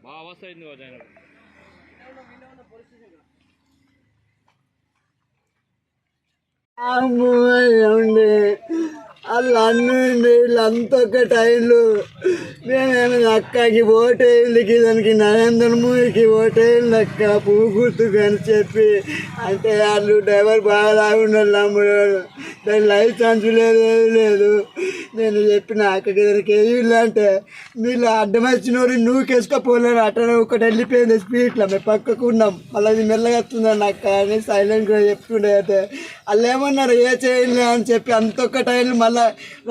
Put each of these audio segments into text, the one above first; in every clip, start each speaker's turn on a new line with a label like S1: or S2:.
S1: బాగా అవస్థ అయింది రోజు ఆయన
S2: ఉండే వాళ్ళు అన్నుండి వీళ్ళంతా ఒక టైంలు మేమేమో అక్కకి ఓటేళ్ళకి దానికి నరేంద్ర మోడీకి ఓటేళ్ళు అక్క పువ్వు గుర్తుకు అని చెప్పి అంటే వాళ్ళు డ్రైవర్ బాగా లాగుండాలి నమ్ముడు దాని లైసెన్స్ లేదు నేను చెప్పిన అక్కడికి దానికి ఏళ్ళు అంటే మీరు అడ్డం వచ్చినోడు నువ్వు కేసుకపోలేరు అట్లా ఒకటి వెళ్ళిపోయింది స్పీడ్లో మేము పక్కకు ఉన్నాం మళ్ళీ అది మెల్లగా వస్తుందని అక్క అని సైలెంట్గా చెప్తుండే అయితే వాళ్ళు ఏమన్నారు ఏ చేయాలి అని చెప్పి అంతొక్క టైంలు మళ్ళీ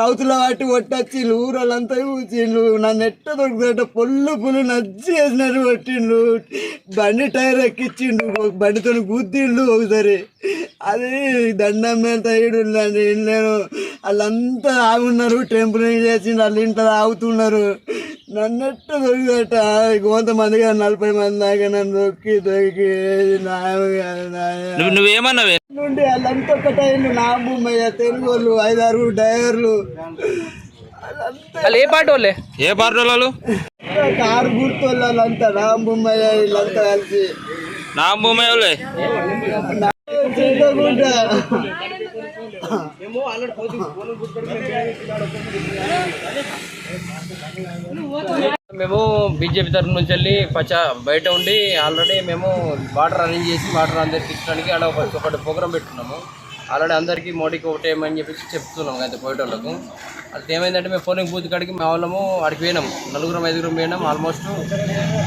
S2: రౌతుల వాటి కొట్టొచ్చి ఊరోళ్ళంతా కూర్చిండ్రు నన్ను ఎట్ట దొరుకుతుంటే పుల్లు నచ్చి వేసినట్టు కొట్టిండ్రు బండి టైర్ ఎక్కించిండు బండితో గుద్దిండు ఒకసారి అది దండం మీద తయ్యడుండి నేను వాళ్ళంతా ఆగున్నారు టెంపుల్ చేసిండు వాళ్ళ ఇంట్లో ఆగుతున్నారు నన్ను ఎట్ట దొరికిదట కొంతమంది 40 మంది దాకా నన్ను దొరికి
S1: నువ్వేమన్నావే
S2: నుండి వాళ్ళంతా ఒకట నా భూమయ్య తెలుగు వాళ్ళు 5-6 డ్రైవర్లు
S1: ఏ పార్టీ వాళ్ళు
S2: కారు గుర్తు వాళ్ళంతా నా భూమయ్య వీళ్ళంతా కలిసి
S1: నా భూమయ్య వాళ్ళే మేము బీజేపీ తరఫు నుంచి వెళ్ళి బయట ఉండి ఆల్రెడీ మేము వాటర్ అరేంజ్ చేసి వాటర్ అందరికి ఇచ్చడానికి అలా ఒకటి ప్రోగ్రామ్ పెట్టుకున్నాము ఆల్రెడీ అందరికీ మోడీకి ఒకటేమని చెప్పేసి చెప్తున్నాం అయితే పోయేటోళ్ళకు అది ఏమైందంటే మేము పోలింగ్ బూత్ కాడికి మా వాళ్ళము అడిగి పోయినాం 4-5 పోయినాం ఆల్మోస్ట్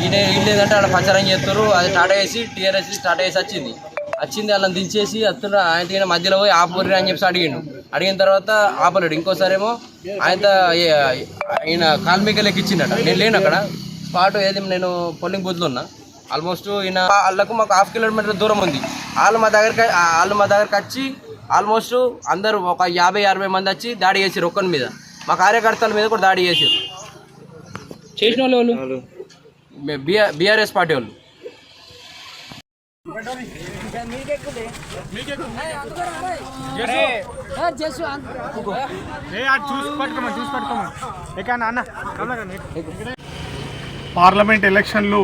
S1: ఈయన ఏంటంటే అక్కడ ప్రచారం చేస్తారు అది స్టార్ట్ చేసి టీఆర్ఎస్ స్టార్ట్ చేసి వచ్చింది వాళ్ళని దించేసి వస్తున్న ఆయన మధ్యలో పోయి ఆపుర్రి అని చెప్పి అడిగిన తర్వాత ఆపలేడు ఇంకోసారి ఏమో ఆయన కాల్మీకలు ఎక్కిచ్చిండట నేను లేను అక్కడ స్పాట్ ఏది నేను పోలింగ్ బూత్లో ఉన్నా ఆల్మోస్ట్ ఈయన వాళ్ళకు మాకు 1/2 కిలోమీటర్ దూరం ఉంది వాళ్ళు మా దగ్గరికి వచ్చి ఆల్మోస్ట్ అందరూ ఒక 50-60 మంది వచ్చి దాడి చేసారు ఒక్కరి మీద మా కార్యకర్తల మీద కూడా దాడి చేసారు చేసిన వాళ్ళు బీఆర్ఎస్ పార్టీ వాళ్ళు
S3: పార్లమెంట్ ఎలక్షన్లు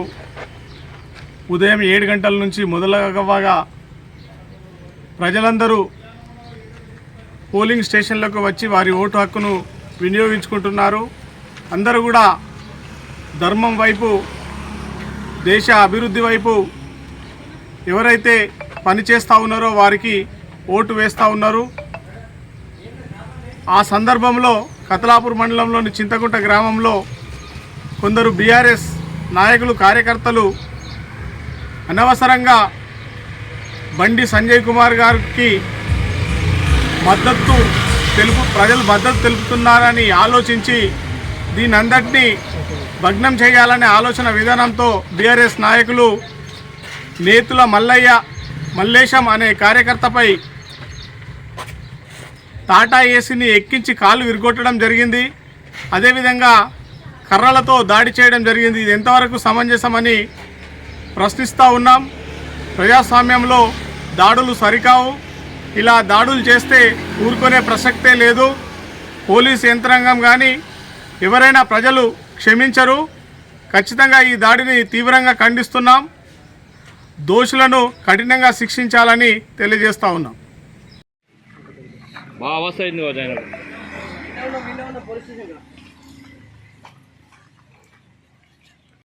S3: ఉదయం 7 గంటల నుంచి మొదలవగా ప్రజలందరూ పోలింగ్ స్టేషన్లకు వచ్చి వారి ఓటు హక్కును వినియోగించుకుంటున్నారు. అందరూ కూడా ధర్మం వైపు దేశ అభివృద్ధి వైపు ఎవరైతే పనిచేస్తూ ఉన్నారో వారికి ఓటు వేస్తూ ఉన్నారు. ఆ సందర్భంలో కతలాపూర్ మండలంలోని చింతకుంట గ్రామంలో కొందరు బీఆర్ఎస్ నాయకులు కార్యకర్తలు అనవసరంగా బండి సంజయ్ కుమార్ గారికి ప్రజలు మద్దతు తెలుపుతున్నారని ఆలోచించి దీని అందరినీ భగ్నం చేయాలనే ఆలోచన విధానంతో బీఆర్ఎస్ నాయకులు నేతుల మల్లేశం అనే కార్యకర్తపై టాటా ఏసీని ఎక్కించి కాలు విరగొట్టడం జరిగింది. అదేవిధంగా కర్రలతో దాడి చేయడం జరిగింది. ఇది ఎంతవరకు సమంజసమని ప్రశ్నిస్తూ ఉన్నాం. ప్రజాస్వామ్యంలో దాడులు సరికావు. ఇలా దాడులు చేస్తే ఊరుకునే ప్రసక్తే లేదు. పోలీస్ యంత్రాంగం కానీ ఎవరైనా ప్రజలు క్షమించరు. ఖచ్చితంగా ఈ దాడిని తీవ్రంగా ఖండిస్తున్నాం. దోషులను కఠినంగా శిక్షించాలని తెలియజేస్తూ ఉన్నాం.
S1: బాగా అవస్థ అయింది